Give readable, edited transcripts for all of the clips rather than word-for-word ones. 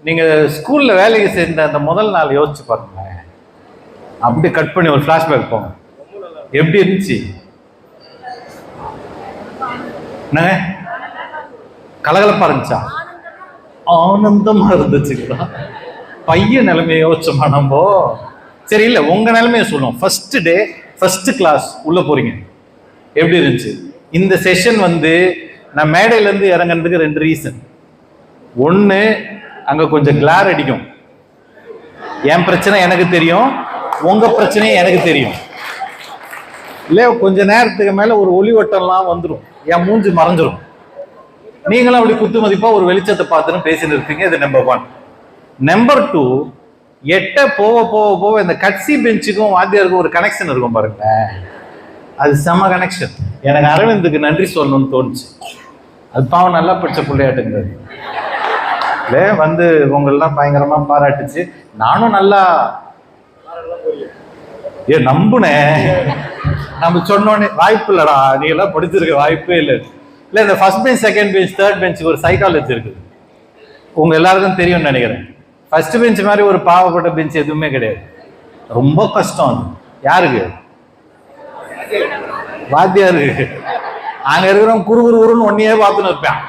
நீங்க ஸ்கூல்ல வேலைக்கு சேர்ந்த அந்த முதல் நாள் யோசிச்சு பாருங்களேன். அப்படி கட் பண்ணி ஒரு ஃபிளாஷ்பேக் போங்க. எப்படி இருந்துச்சு? என்னங்க கலகலப்பா இருந்துச்சா? ஆனந்தமா இருந்துச்சுங்களா? பையன் நிலைமையை யோசிச்சோமா நம்ம? சரி, இல்லை உங்க நிலைமையை சொல்லுவோம். ஃபர்ஸ்ட் டே ஃபர்ஸ்ட் கிளாஸ் உள்ள போறீங்க, எப்படி இருந்துச்சு? இந்த செஷன் நான் மேடையில இருந்து இறங்குறதுக்கு 2 ரீசன். ஒன்று, அங்க கொஞ்சம் கிளார் அடிக்கும். என் பிரச்சனை எனக்கு தெரியும், உங்க பிரச்சனையும் எனக்கு தெரியும். இல்ல கொஞ்ச நேரத்துக்கு மேல ஒரு ஒளிவட்டம்லாம் வந்துடும், என் மூஞ்சி மறைஞ்சிரும். நீங்களும் அப்படி குத்து மதிப்பா ஒரு வெளிச்சத்தை பார்த்துன்னு பேசிட்டு இருப்பீங்க. இது நம்பர் 1. நம்பர் 2, எட்ட போக போக போக இந்த கட்சி பெஞ்சுக்கும் வாத்தியாருக்கும் ஒரு கனெக்ஷன் இருக்கும் பாருங்க. அது செம கனெக்ஷன். எனக்கு அரவிந்துக்கு நன்றி சொல்லணும்னு தோணுச்சு. அது பாவம் நல்லா படிச்ச பிள்ளையாட்டுங்கிறது. உங்களெல்லாம் பயங்கரமா பாராட்டுச்சு. நானும் நல்லா நம்புனேன். நம்ம சொன்னோன்னே வாய்ப்பு இல்லடா, நீ எல்லாம் படிச்சிருக்க வாய்ப்பே இல்லை. இல்லை, இந்த first bench, second bench, third பெஞ்சுக்கு ஒரு சைக்காலஜி இருக்குது. உங்க எல்லாருக்கும் தெரியும்னு நினைக்கிறேன். ஃபர்ஸ்ட் பெஞ்ச் மாதிரி ஒரு பாவப்பட்ட பெஞ்ச் எதுவுமே கிடையாது. ரொம்ப கஷ்டம். அது யாருக்கு? வாத்தியாருக்கு. அங்க இருக்கிறவங்க குறுகுறுன்னு ஒன்னையே பார்த்துன்னு இருப்பேன்.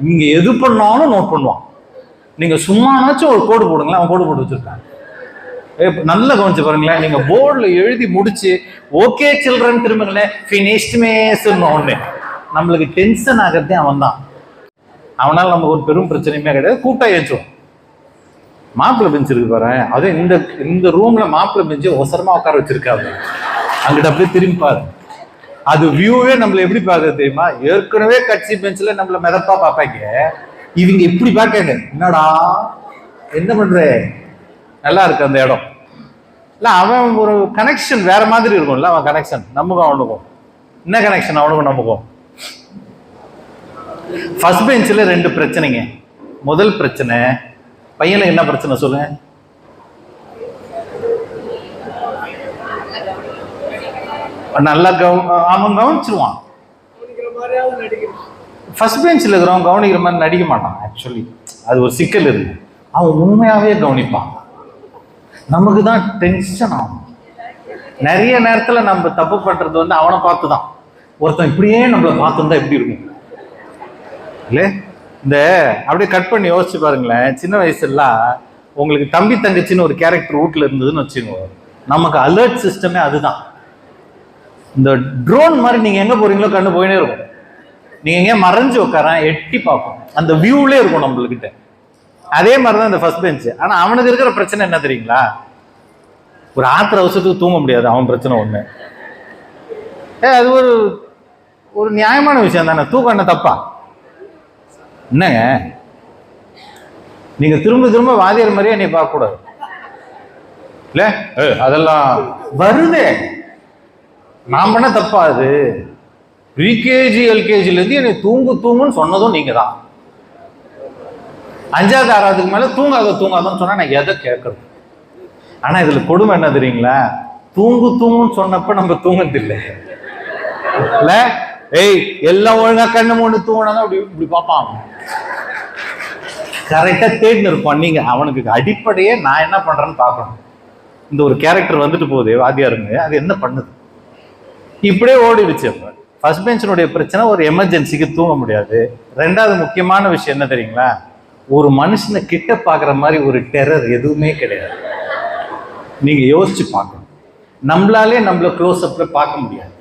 நீங்க எது பண்ணாலும் நோட் பண்ணுவான். நீங்க சும்மானாச்சும் ஒரு கோடு போடுங்களேன், அவன் கோடு போட்டு வச்சிருக்கான். நல்லா கவனிச்சு பாருங்களேன். நீங்க போர்டுல எழுதி முடிச்சு ஓகே சில்ட்ரன் திரும்புங்களேன், ஃபினிஷ்ட் மேஸ்ன்னு ஒண்ணு. நம்மளுக்கு டென்ஷன் ஆகிறதே அவன் தான். அவனால நமக்கு ஒரு பெரும் பிரச்சனையுமே கிடையாது. கூட்டா ஏச்சுவோம். மாப்பிள்ளை பெஞ்ச் இருக்கு பாரு, அதே இந்த ரூம்ல மாப்பிள்ளை பெஞ்சு ஒசரமா உட்கார வச்சிருக்காங்க. அங்கிட்ட அப்படியே திரும்பி பாரு. அது வியூவே நம்மள எப்படி பார்க்க தெரியுமா? ஏற்கனவே கட்சி பெஞ்சில் நம்மள மிதப்பா பார்ப்பாங்க. இவங்க இப்படி பார்க்காங்க, என்னடா என்ன பண்ற, நல்லா இருக்கு அந்த இடம். இல்ல அவன் ஒரு கனெக்ஷன் வேற மாதிரி இருக்கும்ல. அவன் கனெக்ஷன் நமக்கும் அவனுக்கும் என்ன கனெக்ஷன்? அவனுக்கும் நமக்கும். ஃபர்ஸ்ட் பெஞ்சில் 2 பிரச்சனைங்க. முதல் பிரச்சனை, பையனுக்கு என்ன பிரச்சனை சொல்லுங்க? நல்லா அவன் கவனிச்சிருவான். ஃபர்ஸ்ட் பெஞ்சில் இருக்கிறவன் கவனிக்கிற மாதிரி நடிக்க மாட்டான். ஆக்சுவலி அது ஒரு சிக்கல் இருக்கு. அவன் உண்மையாவே கவனிப்பான். நமக்கு தான் டென்ஷன் ஆகும். நிறைய நேரத்தில் நம்ம தப்பு பண்றது அவனை பார்த்து தான். ஒருத்தன் இப்படியே நம்மளை பார்த்துருந்தா எப்படி இருக்கும் இல்லை? இந்த அப்படியே கட் பண்ணி யோசிச்சு பாருங்களேன். சின்ன வயசுலாம் உங்களுக்கு தம்பி தங்கச்சின்னு ஒரு கேரக்டர் வீட்டில் இருந்ததுன்னு வச்சுக்கோங்க. நமக்கு அலர்ட் சிஸ்டமே அதுதான். இந்த ட்ரோன் மாதிரி நீங்க எங்க போறீங்களோ கண்ணு போயினே இருக்கும். நீங்க எங்க மறைஞ்சு உட்கார எட்டி பார்ப்போம், அந்த வியூலே இருக்கும் நம்மளுக்கிட்ட. அதே மாதிரிதான் இந்த ஃபர்ஸ்ட் பெஞ்ச். ஆனா அவனுக்கு இருக்கிற பிரச்சனை என்ன தெரியுங்களா? ஒரு ஆத்திர அவசரத்துக்கு தூங்க முடியாது. அவன் பிரச்சனை ஒண்ணு. அது ஒரு நியாயமான விஷயம் தானே. தூக்கம் என்ன தப்பா? என்னங்க நீங்க திரும்ப திரும்ப வாதியார் மாதிரியே என்னை பார்க்க கூடாது இல்ல? அதெல்லாம் வருதே, நான் பண்ண தப்பா? அது ப்ரீகேஜி எல்கேஜில இருந்து என்னை தூங்குன்னு சொன்னதும் நீங்க தான். 5வது 6வதுக்கு மேல தூங்காதன்னு சொன்னா நான் எதை கேட்கறது? ஆனா இதுல கொடுமை என்ன தெரியுங்களா? தூங்குன்னு சொன்னப்ப நம்ம தூங்குறது இல்லை. ஏய் எல்லாம் ஒழுங்கா கண்ணு மூணு தூங்கினா இப்படி பார்ப்பான். கரெக்டா தேடின்னு இருப்பான். நீங்க அவனுக்கு அடிப்படையே நான் என்ன பண்றேன்னு பார்க்கணும். இந்த ஒரு கேரக்டர் வந்துட்டு போகுது வாத்தியாருங்க, அது என்ன பண்ணுது? இப்படியே ஓடிடுச்சு. அப்ப ஃபர்ஸ்ட் பெஞ்சினுடைய பிரச்சனை ஒரு எமர்ஜென்சிக்கு தூங்க முடியாது. 2வது முக்கியமான விஷயம் என்ன தெரியுங்களா? ஒரு மனுஷனை கிட்ட பாக்குற மாதிரி ஒரு டெரர் எதுவுமே கிடையாது. நீங்க யோசிச்சு பார்க்கணும். நம்மளாலே நம்மள க்ளோஸ் அப்ல பார்க்க முடியாது,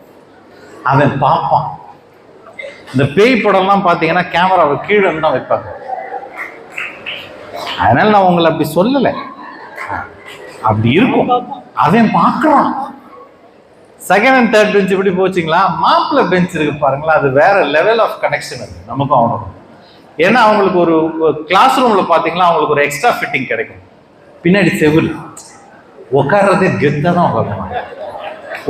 அவன் பார்ப்பான். இந்த பேய் படம்லாம் பார்த்தீங்கன்னா கேமராவை கீழே தான் வைப்பாங்க. அதனால நான் உங்களை அப்படி சொல்லலை, அப்படி இருக்கும். அவன் பார்க்கலாம். செகண்ட் அண்ட் தேர்ட் பெஞ்ச் இப்படி போச்சுங்களா? மாப்பிள்ளை பெஞ்ச் இருக்கு பாருங்களா, அது வேற லெவல் ஆஃப் கனெக்ஷன் அது நமக்கும் அவனுக்கும். ஏன்னா அவங்களுக்கு ஒரு கிளாஸ் ரூம்ல பாத்தீங்கன்னா அவங்களுக்கு ஒரு எக்ஸ்ட்ரா ஃபிட்டிங் கிடைக்கும். பின்னாடி செவில் உட்கார்றதே கெத்தா தான் உட்காருவாங்க.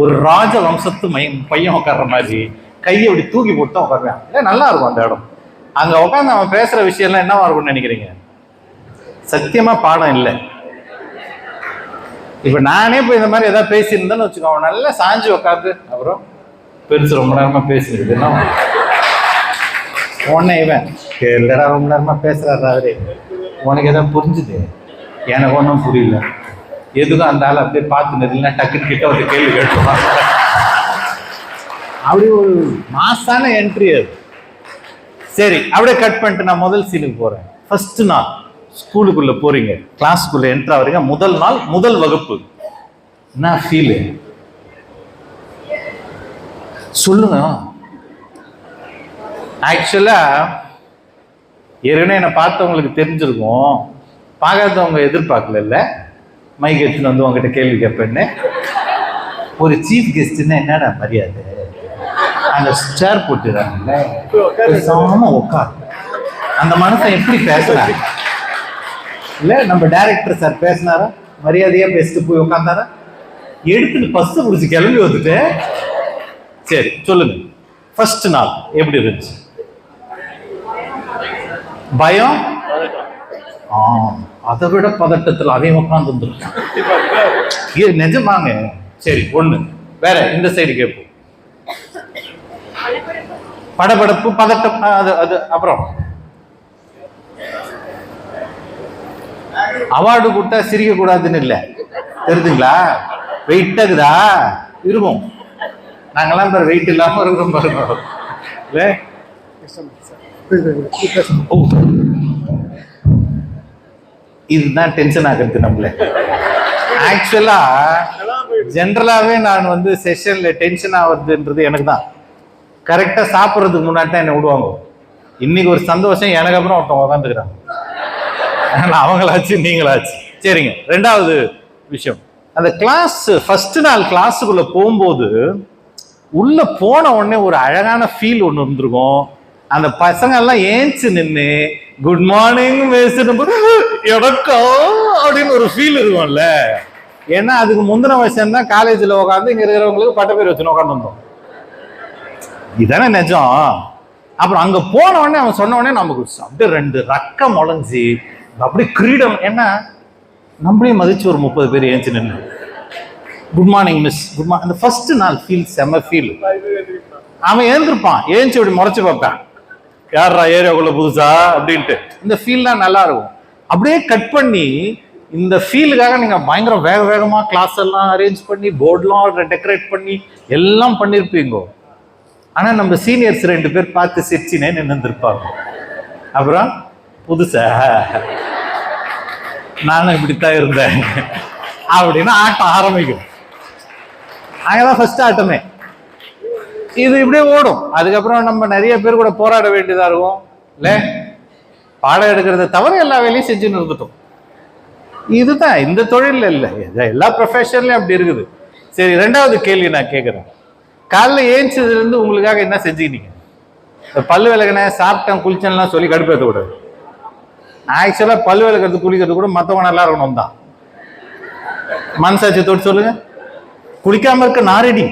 ஒரு ராஜ வம்சத்து பையன் உட்கார்ற மாதிரி கையை அப்படி தூக்கி போட்டு தான் உட்காருவான். இல்லை நல்லா இருக்கும் அந்த இடம். அங்க உட்காந்து அவன் பேசுற விஷயம்லாம் என்னவா இருக்கும்னு நினைக்கிறீங்க? சத்தியமா பாடம் இல்லை. இப்ப நானே போய் இந்த மாதிரி ஏதாவது பேசியிருந்தேன்னு வச்சுக்கோங்க, நல்லா சாஞ்சு உட்காந்து அப்புறம் பெருசு ரொம்ப நேரமா பேசிருக்குதுன்னா உடனே இவன் இல்லடா ரொம்ப நேரமா பேசுறாரு அவரே உனக்கு எதாவது புரிஞ்சுது? எனக்கு ஒன்றும் புரியல. எதுக்கும் அந்த ஆள் அப்படியே பார்த்து நிறுத்தினா டக்குன்னு கிட்ட ஒரு கேள்வி கேட்டுருவாங்க. அப்படி ஒரு மாசான என்ட்ரி அது. சரி, அப்படியே கட் பண்ணிட்டு நான் முதல் சீனுக்கு போறேன். ஃபர்ஸ்ட் நாள் ஸ்கூலுக்குள்ள போறீங்க, கிளாஸ்க்குள்ள என்ட்ரு ஆகுறீங்க. முதல் நாள், முதல் வகுப்பு. என்ன ஃபீலு சொல்லுங்க. ஆக்சுவலா ஏற்கனவே என்னை பார்த்தவங்களுக்கு தெரிஞ்சிருக்கும், பார்க்காதவங்க எதிர்பார்க்கல. மைக் எடுத்துன்னு வந்து உங்ககிட்ட கேள்வி கேட்பேன்னு. ஒரு சீஃப் கெஸ்ட்னா என்னடா மரியாதை, அந்த சேர் போட்டுறாங்கல்ல, பேசாம உட்கார். அந்த மனுஷன் எப்படி பேசுறாங்க இல்ல? நம்ம டைரக்டர் சார் பேசினாரா, மரியாதையா பேசிட்டு போய் உட்காந்தாரா? எடுத்துட்டு பஸ் முடிச்சு கிளம்பி வந்துட்டு. சரி சொல்லுங்க, ஃபர்ஸ்ட் நாள் எப்படி இருந்துச்சு? பயம், அதை விட பதட்டத்தில் அவன் உட்கார்ந்து வந்துருக்கான். நிஜமாங்க. சரி, ஒண்ணு வேற. இந்த சைடு கேட்போம். படபடப்பு, பதட்டம், அது அது அப்புறம் அவார்டு கொடுத்தா சிரிக்க கூடாதுன்னு இல்லை, தெரிஞ்சுங்களா? வெயிட்டாகுதா இருக்கும். நாங்கெல்லாம் பேர் வெயிட் இல்லாம இருக்கிறோம் பாருங்க. இதுதான் டென்ஷன் ஆகுறது நம்மள. ஆக்சுவலா ஜென்ரலாவே நான் வந்து செஷன்ல டென்ஷன் ஆகுறதுன்றது எனக்கு தான். கரெக்டா சாப்பிட்றதுக்கு முன்னாடி தான் என்ன விடுவாங்க. இன்னைக்கு ஒரு சந்தோஷம், எனக்கு அப்புறம் ஒருத்தவங்க உட்காந்துக்கிறாங்க. அவங்களாச்சு நீங்களாச்சு. சரிங்க, ரெண்டாவது விஷயம், அந்த கிளாஸ் ஃபர்ஸ்ட் நாள் கிளாஸுக்குள்ள போகும்போது உள்ள போன உடனே ஒரு அழகான ஃபீல் ஒன்று இருந்திருக்கும். அந்த பசங்க எல்லாம் ஏஞ்சி நின்று குட் மார்னிங் எனக்கா அப்படின்னு ஒரு ஃபீல் இருக்கும்ல. ஏன்னா அதுக்கு முந்தின வருஷம் தான் காலேஜில் உட்காந்து இங்க இருக்கிறவங்களுக்கு பட்ட பேர் வச்சுன்னு உட்காந்து வந்தோம். இதானே நிஜம். அப்புறம் அங்க போன உடனே அவன் சொன்ன உடனே நமக்கு அப்படியே ரெண்டு ரக்கம் முளைஞ்சி அப்படியே கிரீடம். ஏன்னா நம்மளையும் மதிச்சு ஒரு 30 பேர் ஏஞ்சி நின்று good morning miss, good morning. அந்த ஃபர்ஸ்ட் நாள் ஃபீல் செம ஃபீல். அவன் ஏந்திருப்பான், ஏஞ்சி அப்படி முறைச்சு பார்ப்பான், யாரா ஏரியாக்குள்ள புதுசா அப்படின்ட்டு. இந்த ஃபீல்லாம் நல்லா இருக்கும். அப்படியே கட் பண்ணி இந்த ஃபீலுக்காக நீங்க பயங்கர வேக வேகமா கிளாஸ் எல்லாம் அரேஞ்ச் பண்ணி போர்ட்லாம் டெக்கரேட் பண்ணி எல்லாம் பண்ணிருப்பீங்க. ஆனா நம்ம சீனியர்ஸ் 2 பேர் பார்த்து சிரிச்சினே நின்றுருப்பாங்க. அப்புறம் புதுசா நானும் இப்படித்தான் இருந்தேன் அப்படின்னு ஆட்டம் ஆரம்பிக்கும். அங்கதான் ஃபர்ஸ்ட் ஆட்டமே. இது இப்படியே ஓடும். அதுக்கப்புறம் நம்ம நிறைய பேர் கூட போராட வேண்டியதா இருக்கும் இல்ல? பாடம் எடுக்கிறத தவிர எல்லா வேலையும் செஞ்சுன்னு இருந்துட்டோம். இதுதான் இந்த தொழில் இல்லை, எல்லா ப்ரொஃபஷன்லயும் அப்படி இருக்குது. சரி, ரெண்டாவது கேள்வி நான் கேட்கிறேன். காலைல ஏஞ்சதுல இருந்து உங்களுக்காக என்ன செஞ்சுக்கிட்டீங்க? பல்லு விளக்குன, சாப்பிட்டேன், குளிச்சேன்லாம் சொல்லி கடுப்பேற்ற கூடாது. ஆக்சுவலா பல்லு விளக்குறது குளிக்கிறது கூட மற்றவங்க நல்லா இருக்கணும் தான். மனசாட்சியத்தோடு சொல்லுங்க. குளிக்காம இருக்க நான் ரெடி,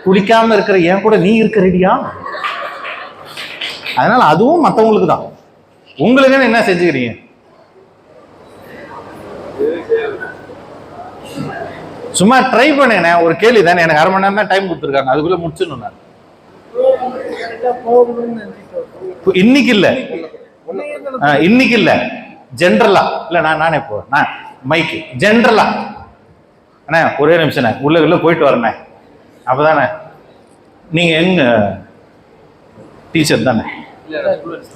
குளிக்காம இருக்கிற என் கூட நீ இருக்க ரெடியா? அதனால அதுவும் மற்றவங்களுக்கு தான். உங்களுக்குன்னு என்ன செஞ்சுக்கிறீங்க? சும்மா ட்ரை பண்ணேன். ஒரு கேள்வி தானே, எனக்கு 1/2 மணி நேரம் தான் டைம் கொடுத்துருக்காங்க, அதுக்குள்ள முடிச்சிடணும். நான் இன்னைக்கு இல்ல, இன்னைக்கு இல்ல, ஜென்ரலா இல்ல. நானே போறேன் மைக்கு ஜென்ரலா. அண்ணா ஒரே நிமிஷம் உள்ள போயிட்டு வரேண்ணே. அப்பதானே நீங்க எங்க டீச்சர் தானே?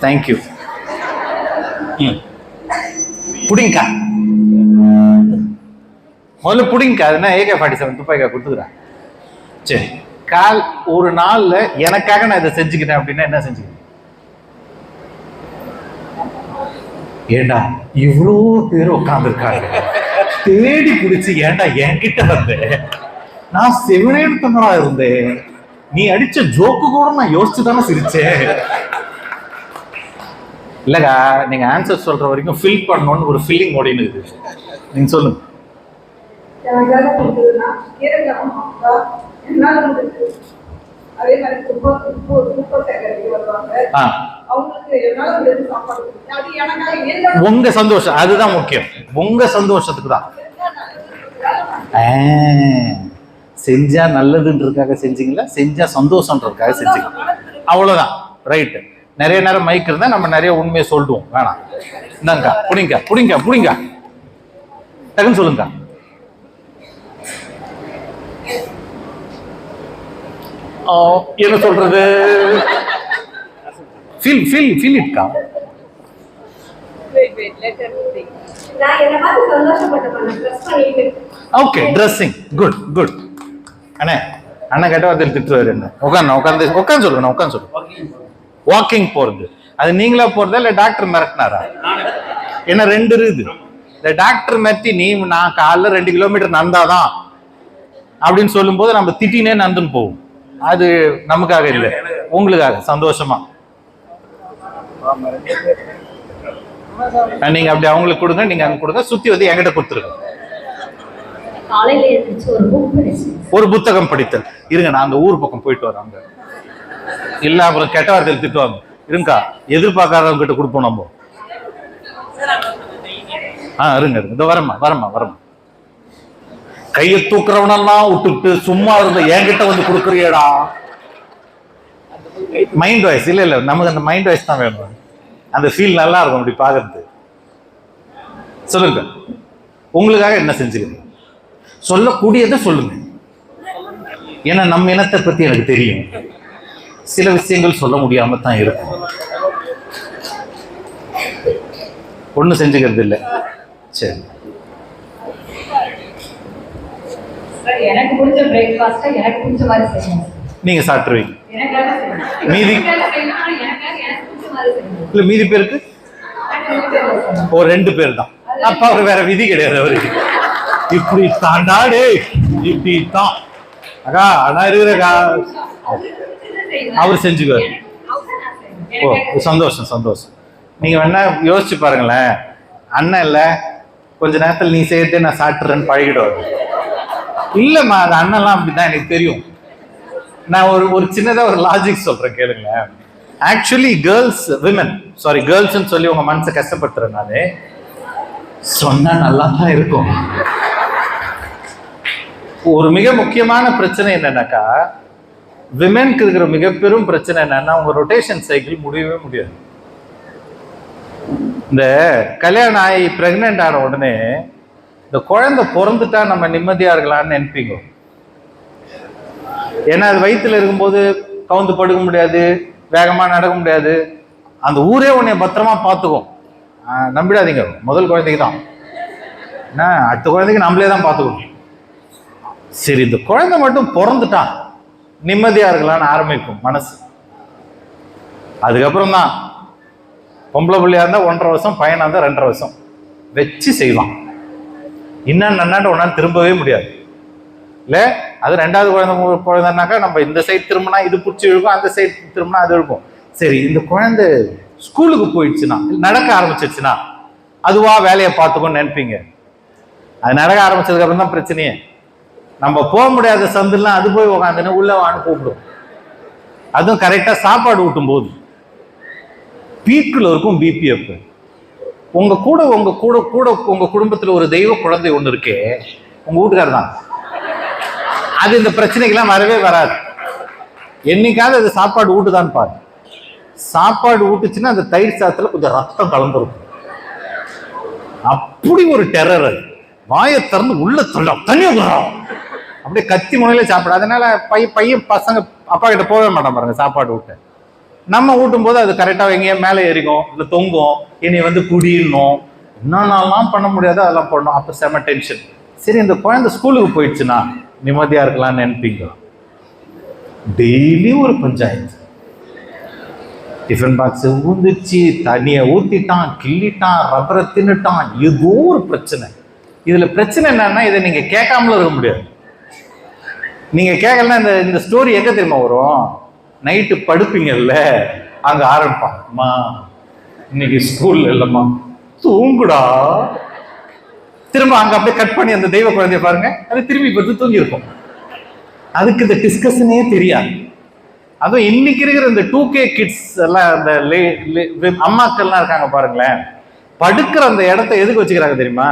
தேங்க்யூ. புடிங்கக்கா, முதல்ல புடிங்கக்கா. அதுனா AK-47 துப்பாக்கா கொடுத்துக்கிறேன். சரி, ஒரு நாள்ல எனக்காக நான் இதை செஞ்சுக்கிறேன் அப்படின்னா என்ன செஞ்சுக்கிறேன்? ஏண்டா இவ்வளோ பேர் உட்காந்துருக்காங்க, தேடி பிடிச்சி ஏண்டா என்கிட்ட வந்த, நான் செவனேடுத்தனரா இருந்தேன், நீ அடிச்ச ஜோக்கு கூட நான் யோசிச்சு தானே சிரிச்சேன். இல்லக்கா, நீங்க ஆன்சர் சொல்ற வரைக்கும் ஃபில் பண்ணணும்னு ஒரு ஃபீலிங் ஓடினு இருக்குது. நீங்க சொல்லுங்க. உங்க சந்தோஷம் அதுதான் முக்கியம். உங்க சந்தோஷத்துக்கு தான் செஞ்சா நல்லதுன்றதுக்காக செஞ்சீங்களா, செஞ்சா சந்தோஷம்ன்றதுக்காக செஞ்சீங்க, அவ்வளவுதான். ரைட்டு. நிறைய நேரம் மைக் இருந்தா நம்ம நிறைய உண்மையை சொல்லுவோம், வேணாம். இந்தாங்கக்கா, புடிங்க புடிங்க புடிங்க, டக்குன்னு சொல்லுங்க. என்ன சொல்றது? ஃபீல் ஃபீல் ஃபீல் இட்கா. Okay, dressing good good. அண்ணே அண்ணன் கேட்ட வார்த்தையில் திட்டுவாரு என்ன? உட்காந்து சொல்லுங்க, உட்காந்து சொல்லுங்க. வாக்கிங் போறது, அது நீங்களா போறதா இல்ல டாக்டர் மிரட்டினாரா? என்ன ரெண்டு இருக்குது. இந்த டாக்டர் மிரட்டி நான் காலைல 2 கிலோமீட்டர் நடந்தாதான் அப்படின்னு சொல்லும் போது நம்ம திட்டினே நடந்துன்னு போவோம். அது நமக்காக இல்லை, உங்களுக்காக சந்தோஷமா. நீங்க அப்படி அவங்களுக்கு கொடுங்க, நீங்க அங்க கொடுங்க, சுத்தி வந்து என்கிட்ட கொடுத்துருங்க. ஒரு புத்தகம் படித்தல். இருங்க, நான் அந்த ஊர் பக்கம் போயிட்டு வராங்க, இல்ல அப்புறம் கெட்ட வார்த்தையில் திட்டுவாங்க. இருங்கக்கா, எதிர்பார்க்காதவங்க கிட்ட கொடுப்போம் நம்ம. இருங்க இதோ வரமா வரமா வரமா. கையை தூக்குறவனெல்லாம் விட்டுட்டு சும்மா இருந்த என்கிட்ட வந்து கொடுக்குறியடா. மைண்ட் வாய்ஸ் இல்ல இல்ல, நமக்கு அந்த மைண்ட் வாய்ஸ் தான் வேணும். அந்த ஃபீல் நல்லா இருக்கும் அப்படி பாக்குறது. சொல்லுங்க, உங்களுக்காக என்ன செஞ்சுக்கிறீங்க? சொல்லக்கூடியதை சொல்லுங்க. ஏன்னா நம்ம இனத்தை பத்தி எனக்கு தெரியும், சில விஷயங்கள் சொல்ல முடியாம தான் இருக்கும். ஒண்ணு செஞ்சுக்கிறது இல்லை. சரி, எனக்கு பிடிச்ச பிரேக்ஃபாஸ்ட் எனக்கு பிடிச்ச மாதிரி செய்யணும். நீங்க சாப்பிட்டுருவீங்க, மீதி இல்ல மீதி பேருக்கு ஒரு 2 பேர் தான். அப்ப அவர் வேற விதி கிடையாது, அவருக்கு இப்படி தாண்டாடே இப்படி தான் அக்கா ஆனா இருக்கிறக்கா அவர் செஞ்சுக்குவார். ஓ சந்தோஷம் சந்தோஷம். நீங்க வேணா யோசிச்சு பாருங்களேன், அண்ணன் இல்ல கொஞ்ச நேரத்தில் நீ செய்யறதே நான் சாப்பிட்றேன்னு பழகிடுவாரு. இல்லம்மா, அது அண்ணன்லாம் அப்படிதான் எனக்கு தெரியும். நான் ஒரு சின்னதா ஒரு லாஜிக் சொல்றேன் கேளுங்களேன். ஆக்சுவலி கேர்ள்ஸ் சொல்லி உங்க மனசை கஷ்டப்படுத்துறதுனாலே சொன்னா நல்லா தான் இருக்கும். ஒரு மிக முக்கியமான பிரச்சனை என்னன்னாக்கா, விமென்க்கு இருக்கிற மிக பெரும் பிரச்சனை என்னன்னா, உங்க ரொட்டேஷன் சைக்கிள் முடியவே முடியாது. இந்த கல்யாணம் ஆகி பிரெக்னென்ட் ஆன உடனே இந்த குழந்தை பிறந்துட்டா நம்ம நிம்மதியா இருக்கலாம்னு நினைப்பீங்க. ஏன்னா அது வயிற்றுல இருக்கும்போது கவுந்து படுக்க முடியாது, வேகமா நடக்க முடியாது. அந்த ஊரே உன்னை பத்திரமா பார்த்துக்கும். நம்பிடாதீங்க, முதல் குழந்தைக்கு தான், ஏன்னா அடுத்த குழந்தைக்கு நம்மளே தான் பார்த்துக்கணும். சரி, இந்த குழந்தை மட்டும் பிறந்துட்டா நிம்மதியா இருக்கலாம்னு ஆரம்பிக்கும் மனசு. அதுக்கப்புறம் தான் பொம்பளை பிள்ளையா இருந்தா 1.5 வருஷம், பையனா இருந்தா 2.5 வருஷம் வச்சு செய்வான். இன்னும் நன்னாண்ட ஒன்னாலும் திரும்பவே முடியாது இல்ல. அது 2வது குழந்தைனாக்கா நம்ம இந்த சைடு திரும்பினா இது பிடிச்சி இழுக்கும், அந்த சைடு திரும்பினா அது இருக்கும். சரி, இந்த குழந்தை ஸ்கூலுக்கு போயிடுச்சுன்னா, நடக்க ஆரம்பிச்சிருச்சுன்னா அதுவா வேலையை பார்த்துக்கோன்னு நினைப்பீங்க. அது நடக்க ஆரம்பிச்சதுக்கு அப்புறம் தான் பிரச்சனையே. நம்ம போக முடியாத சந்துலாம் அது போய் உக்காந்துன்னு உள்ள வான்னு கூப்பிடும். அதுவும் கரெக்டா சாப்பாடு ஊட்டும் போது பீக்குல இருக்கும் பிபிஎஃப். உங்க குடும்பத்துல ஒரு தெய்வ குழந்தை ஒண்ணு இருக்கே, உங்க வீட்டுக்காரர் தான். அது இந்த பிரச்சனைக்கெல்லாம் வரவே வராது. என்னைக்காவது அது சாப்பாடு ஊட்டுதான்னு பாரு. சாப்பாடு ஊட்டுச்சுன்னா அந்த தயிர் சாதத்துல கொஞ்சம் ரத்தம் கலந்துருக்கும். அப்படி ஒரு டெரர். அது வாயை திறந்து உள்ள தனியா அப்படியே கத்தி முனையில சாப்பிட. அதனால பையன் பசங்க அப்பா கிட்ட போகவே மாட்டான் பாருங்க சாப்பாடு ஊட்ட. நம்ம ஊட்டும் போது அது கரெக்டா எங்கேயா மேலே ஏறிக்கும், இல்லை தொங்கும், இனி வந்து குடியிடணும், என்னென்னலாம் பண்ண முடியாதோ அதெல்லாம் பண்ணணும். அப்போ செம டென்ஷன். சரி, இந்த குழந்தை ஸ்கூலுக்கு போயிடுச்சுன்னா நிம்மதியா இருக்கலாம்னு நினைப்பீங்க. டெய்லி ஒரு பஞ்சாயத்து. டிஃபன் பாக்ஸ் ஊந்துச்சு, தண்ணியை ஊத்திட்டான், கிள்ளிட்டான், ரப்பரை தின்னுட்டான், ஏதோ ஒரு பிரச்சனை. இதுல பிரச்சனை என்னன்னா, இதை நீங்க கேட்காமல இருக்க முடியாது. நீங்க கேட்கலன்னா இந்த ஸ்டோரி எங்க தெரியுமா வரும்? நைட்டு படுப்பீங்கல்ல, அங்க ஆரம்பிப்பான். அம்மா இன்னைக்கு ஸ்கூல்ல இல்லம்மா, தூங்குடா. திரும்ப அங்க அப்படியே கட் பண்ணி அந்த தெய்வ குழந்தைய பாருங்க, அது திரும்பி பார்த்து தூங்கி இருக்கும். அதுக்கு இந்த டிஸ்கஷனே தெரியாது. அதுவும் இன்னைக்கு இருக்கிற இந்த 2K கிட்ஸ் எல்லாம், அந்த அம்மாக்கள்லாம் இருக்காங்க பாருங்களேன், படுக்கிற அந்த இடத்த எதுக்கு வச்சுக்கிறாங்க தெரியுமா?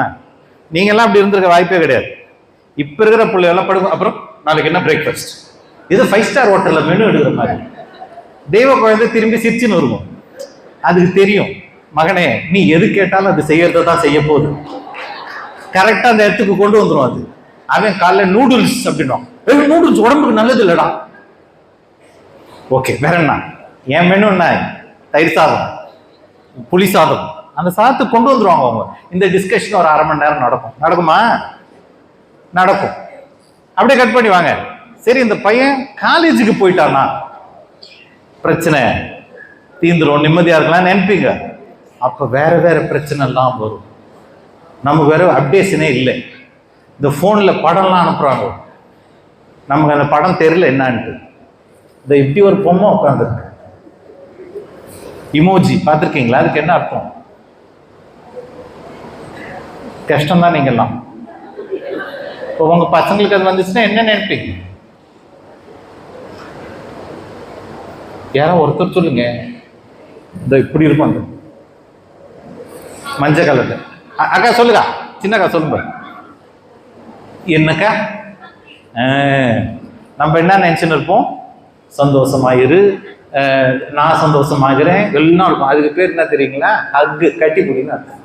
நீங்க எல்லாம் அப்படி இருந்திருக்க வாய்ப்பே கிடையாது. இப்ப இருக்கிற பிள்ளைகள்லாம் படுக்கும், அப்புறம் நாளைக்கு என்ன பிரேக்ஃபாஸ்ட், இது 5 ஸ்டார் ஹோட்டல்ல மெனு எடுக்கிற மாதிரி. தெய்வ குழந்தை திரும்பி சிரிச்சுன்னு இருக்கும். அதுக்கு தெரியும் மகனே நீ எது கேட்டாலும் அது செய்யறதை தான் செய்ய போகுது. கரெக்டா அந்த இடத்துக்கு கொண்டு வந்துடும் அது. அவன் காலைல நூடுல்ஸ் அப்படின்னா, நூடுல்ஸ் உடம்புக்கு நல்லது இல்லடா. ஓகே, வேற என்ன? என் மெனு என்ன? தயிர் சாதம், புளி சாதம். அந்த சாதத்தை கொண்டு வந்துருவாங்க அவங்க. இந்த டிஸ்கஷன் ஒரு 1/2 மணி நேரம் நடக்கும். நடக்குமா? நடக்கும். அப்படியே கட் பண்ணி வாங்க. சரி, இந்த பையன் காலேஜுக்கு போயிட்டானா பிரச்சனை தீந்துரும், நிம்மதியா இருக்கலாம் நினைப்பீங்க. அப்ப வேற வேற பிரச்சனை எல்லாம் வரும். நமக்கு வேற அப்டேஷனே இல்லை. இந்த போன்ல படம்லாம் அனுப்புறாங்க, நமக்கு அந்த படம் தெரியல என்னன்ட்டு. இந்த இப்படி ஒரு பொம்மை உட்காந்துருக்கு, இமோஜி பார்த்துருக்கீங்களா? அதுக்கு என்ன அர்த்தம்? கஷ்டம் தான். நீங்கெல்லாம் இப்போ உங்க பசங்களுக்கு அது வந்துச்சுன்னா என்ன நினைப்பீங்க? யாரோ ஒருத்தர் சொல்லுங்க. இந்த இப்படி இருக்கும் அந்த மஞ்சள் கலர்ல. அக்கா சொல்லுங்க, சின்னக்கா சொல்லுங்க. என்னக்கா? நம்ம என்ன நினைச்சுன்னு இருப்போம்? சந்தோஷமாயிரு, நான் சந்தோஷமாகிறேன், எல்லாம் இருக்கும். அதுக்கு பேர் என்ன தெரியுங்களா? ஹக்கு, கட்டி பிடின்னு அர்த்தம்.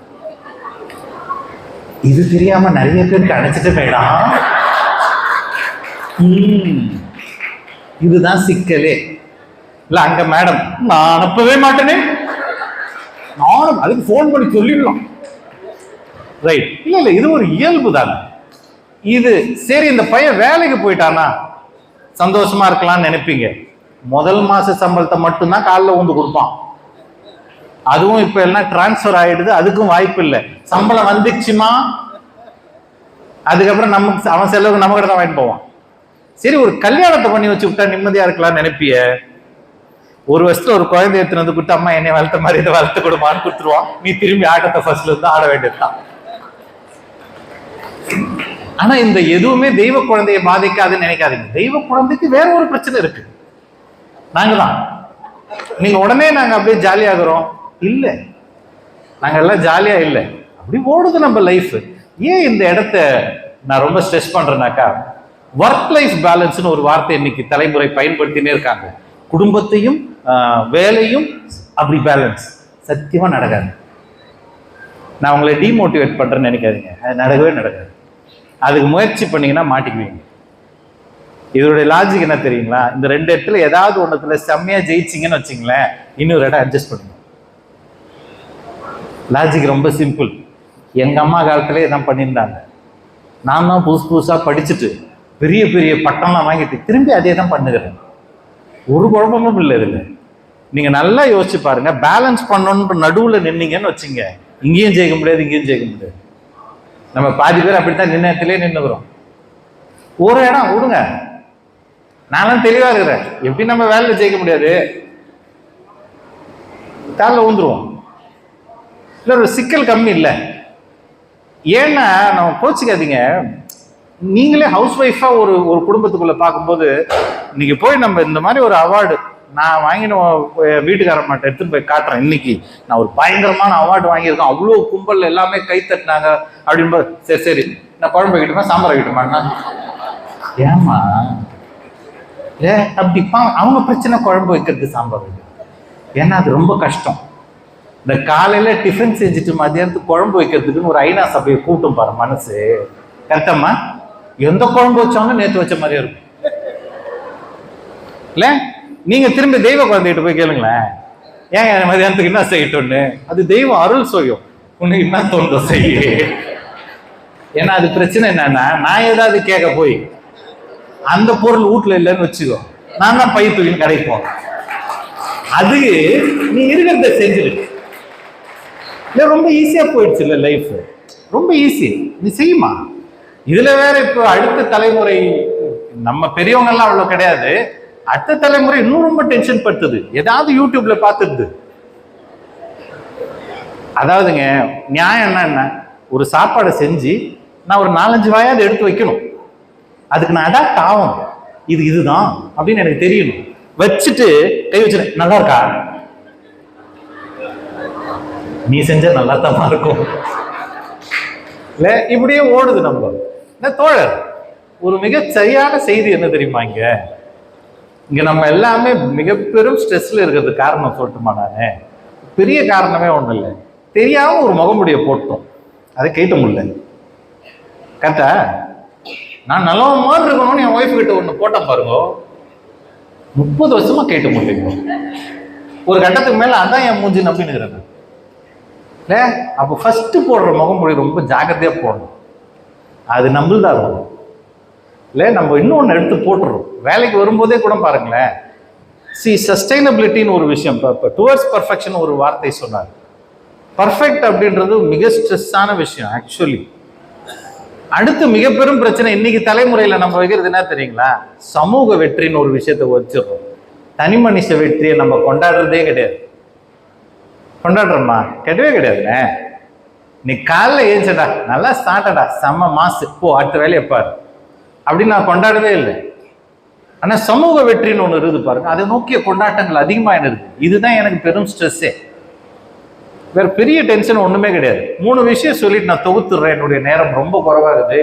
இது தெரியாம நிறைய பேருக்கு அணைச்சிட்டு போயிடாம். இதுதான் சிக்கலே. இல்ல அங்க மேடம் நான் அனுப்பவே மாட்டேனே, நானும் அதுக்கு போன் பண்ணி சொல்லிடலாம். ரைட்? இல்ல இல்ல, இது ஒரு இயல்பு தானே இது. சரி, இந்த பையன் வேலைக்கு போயிட்டானா சந்தோஷமா இருக்கலாம்னு நினைப்பீங்க. முதல் மாச சம்பளத்தை மட்டும்தான் காலில் ஊந்து கொடுப்பான். அதுவும் இப்ப எல்லாம் டிரான்ஸ்பர் ஆயிடுது, அதுக்கும் வாய்ப்பு இல்லை. சம்பளம் வந்துச்சுமா, அதுக்கப்புறம் நமக்கு அவன் செலவுக்கு நம்ம கிட்ட தான் வாங்கிட்டு போவான். சரி, ஒரு கல்யாணத்தை பண்ணி வச்சு விட்டா நிம்மதியா இருக்கலாம்னு நினைப்பிய. ஒரு வருஷத்துல ஒரு குழந்தை எடுத்துன்னு வந்து கொடுத்து, அம்மா என்னை வளர்த்த மாதிரி இதை வளர்த்து கொடுமான்னு கொடுத்துருவான். நீ திரும்பி ஆட்டத்தை ஃபர்ஸ்ட்ல இருந்து ஆட வேண்டியதுதான். ஆனா இந்த எதுவுமே தெய்வ குழந்தையை பாதிக்காதுன்னு நினைக்காதீங்க. தெய்வ குழந்தைக்கு வேற ஒரு பிரச்சனை இருக்கு. நாங்க தான் நீங்க உடனே நாங்க அப்படியே ஜாலியாகிறோம் இல்ல, நாங்க எல்லாம் ஜாலியா இல்லை, அப்படி ஓடுது நம்ம லைஃப். ஏன் இந்த இடத்த நான் ரொம்ப ஸ்ட்ரெஸ் பண்றேன்னாக்கா, ஒர்க் லைஃப் பேலன்ஸ்னு ஒரு வார்த்தை இன்னைக்கு தலைமுறை பயன்படுத்தினே இருக்காங்க. குடும்பத்தையும் வேலையும் அப்படி பேலன்ஸ் சத்தியமா நடக்காது. நான் உங்களை டிமோட்டிவேட் பண்றேன்னு நினைக்காதீங்க, அது நடக்கவே நடக்காது. அதுக்கு முயற்சி பண்ணீங்கன்னா மாட்டிக்குவீங்க. இதோடைய லாஜிக் என்ன தெரியுங்களா? இந்த 2 இடத்துல ஏதாவது ஒன்றுத்துல செம்மையா ஜெயிச்சிங்கன்னு வச்சுங்களேன், இன்னொரு இடம் அட்ஜஸ்ட் பண்ணுங்க. லாஜிக் ரொம்ப சிம்பிள். எங்க அம்மா காலத்துல இதான் பண்ணியிருந்தாங்க. நான் தான் புதுசா படிச்சுட்டு பெரிய பெரிய பட்டம்லாம் வாங்கிட்டு திரும்பி அதே தான் பண்ணுகிறேன். ஒரு குழப்பமும் இல்லை இதுல. நீங்க நல்லா யோசிச்சு பாருங்க. பேலன்ஸ் பண்ணணுன்ற நடுவுல நின்னீங்கன்னு வச்சுங்க, இங்கேயும் ஜெயிக்க முடியாது, இங்கேயும் ஜெயிக்க முடியாது. நம்ம பாதி பேர் அப்படித்தான் நின்ன இடத்துலயே நின்னுக்கிறோம். ஒரு இடம் விடுங்க, நானும் தெளிவா இருக்கிறேன். எப்படி நம்ம வேலையில ஜெயிக்க முடியாது, காலில் ஊந்துருவோம். இல்லை, ஒரு சிக்கல் கம்மி இல்லை. ஏன்னா நம்ம கோச்சிக்காதீங்க. நீங்களே ஹவுஸ் ஒய்ஃபா ஒரு ஒரு குடும்பத்துக்குள்ள பார்க்கும்போது, இன்னைக்கு போய் நம்ம இந்த மாதிரி ஒரு அவார்டு நான் வாங்கின வீட்டுக்கார மாட்டேன் எடுத்துன்னு போய் காட்டுறேன், இன்னைக்கு நான் ஒரு பயங்கரமான அவார்டு வாங்கியிருக்கேன், அவ்வளோ கும்பல் எல்லாமே கை தட்டினாங்க அப்படின்போது, சரி சரி நான் குழம்பு வைக்கட்டுமா சாம்பார் வைக்கட்டுமாண்ணா? ஏமா அப்படிப்பா அவங்க பிரச்சனை குழம்பு வைக்கிறது, சாம்பார் வைக்கிறது. ஏன்னா அது ரொம்ப கஷ்டம். இந்த காலையில டிஃபன் செஞ்சுட்டு மதியானத்துக்கு குழம்பு வைக்கிறதுக்குன்னு ஒரு ஐநா சபையை கூட்டம் பாரு மனசு. கரெக்டம்மா? எந்த குழம்பு வச்சாலும் நேற்று வச்ச மாதிரியே இருக்கும் இல்ல? நீங்க திரும்பி தெய்வ குழந்தைகிட்ட போய் கேளுங்களேன், ஏன் மதியானத்துக்கு என்ன செய்யட்டும்னு. அது தெய்வம் அருள் செய்யும், உனக்கு என்ன தோன்ற செய்ய. ஏன்னா அது பிரச்சனை என்னன்னா, நான் ஏதாவது கேட்க போய் அந்த பொருள் வீட்டுல இல்லைன்னு வச்சுக்கோ, நான் தான் பை தூக்கின்னு கடைக்கு போறேன். அது நீ இருக்கிறத செஞ்சிரு. இல்லை, ரொம்ப ஈஸியா போயிடுச்சு இல்லை லைஃப், ரொம்ப ஈஸி. நீ செய்யுமா. இதுல வேற இப்போ அடுத்த தலைமுறை, நம்ம பெரியவங்க எல்லாம் அவ்வளவு கிடையாது, அடுத்த தலைமுறை இன்னும் ரொம்ப டென்ஷன் படுத்துது. ஏதாவது யூடியூப்ல பார்த்துடுது. அதாவதுங்க நியாயம் என்ன, ஒரு சாப்பாடை செஞ்சு நான் ஒரு 4-5 வாயாவது எடுத்து வைக்கணும். அதுக்கு நான் அடாப்ட் ஆகும். இதுதான் அப்படின்னு எனக்கு தெரியணும். வச்சுட்டு கை வச்சுரு, நல்லா இருக்கா? நீ செஞ்ச நல்லா தான் இருக்கும் இல்ல? இப்படியே ஓடுது நம்ம. தோழர், ஒரு மிக சரியான செய்தி என்ன தெரியுமா? இங்க நம்ம எல்லாமே மிக பெரும் ஸ்ட்ரெஸ்ல இருக்கிறது காரணம் சொல்லட்டுமா? நானு பெரிய காரணமே ஒன்றும் இல்லை, தெரியாம ஒரு முகமுடியை போட்டோம், அதை கேட்ட முடியல. கரெக்டா? நான் நல்லவன் மாதிரி இருக்கணும்னு என் ஒய்ஃப் கிட்ட ஒன்று போட்டேன் பாருங்க, 30 வருஷமா கேட்டு முடியும். ஒரு கட்டத்துக்கு மேல அதான் என் மூஞ்சி நம்பினுக்கிறேன். இல்ல அப்போ ஃபர்ஸ்ட் போடுற முகமொழி ரொம்ப ஜாக்கிரதையா போடணும், அது நம்மள்தான் இருக்கும். இல்லை நம்ம இன்னொன்று எடுத்து போட்டுறோம். வேலைக்கு வரும்போதே கூட பாருங்களேன், சஸ்டைனபிலிட்டின்னு ஒரு விஷயம், இப்போ டுவர்ட்ஸ் பர்ஃபெக்ஷன் ஒரு வார்த்தை சொன்னார். பர்ஃபெக்ட் அப்படின்றது மிக ஸ்ட்ரெஸ்ஸான விஷயம் ஆக்சுவலி. அடுத்து மிக பெரும் பிரச்சனை இன்னைக்கு தலைமுறையில நம்ம வைக்கிறது என்ன தெரியுங்களா? சமூக வெற்றின்னு ஒரு விஷயத்தை வச்சிடறோம். தனி மனுஷ வெற்றியை நம்ம கொண்டாடுறதே கிடையாது. கொண்டாடுறோமா? கிடையவே கிடையாதுண்ணே. நீ காலைல ஏஞ்சடா, நல்லா ஸ்டார்டடா, செம்ம மாசு, போ அடுத்த வேலையை பாரு அப்படின்னு நான் கொண்டாடவே இல்லை. ஆனா சமூக வெற்றின்னு ஒண்ணு இருக்குது பாருங்க, அதை நோக்கிய கொண்டாட்டங்கள் அதிகமா இருக்கு. இதுதான் எனக்கு பெரும் ஸ்ட்ரெஸ்ஸே. வேற பெரிய டென்ஷன் ஒண்ணுமே கிடையாது. 3 விஷயம் சொல்லிட்டு நான் தொகுத்துடுறேன், என்னுடைய நேரம் ரொம்ப குறைவாகுது.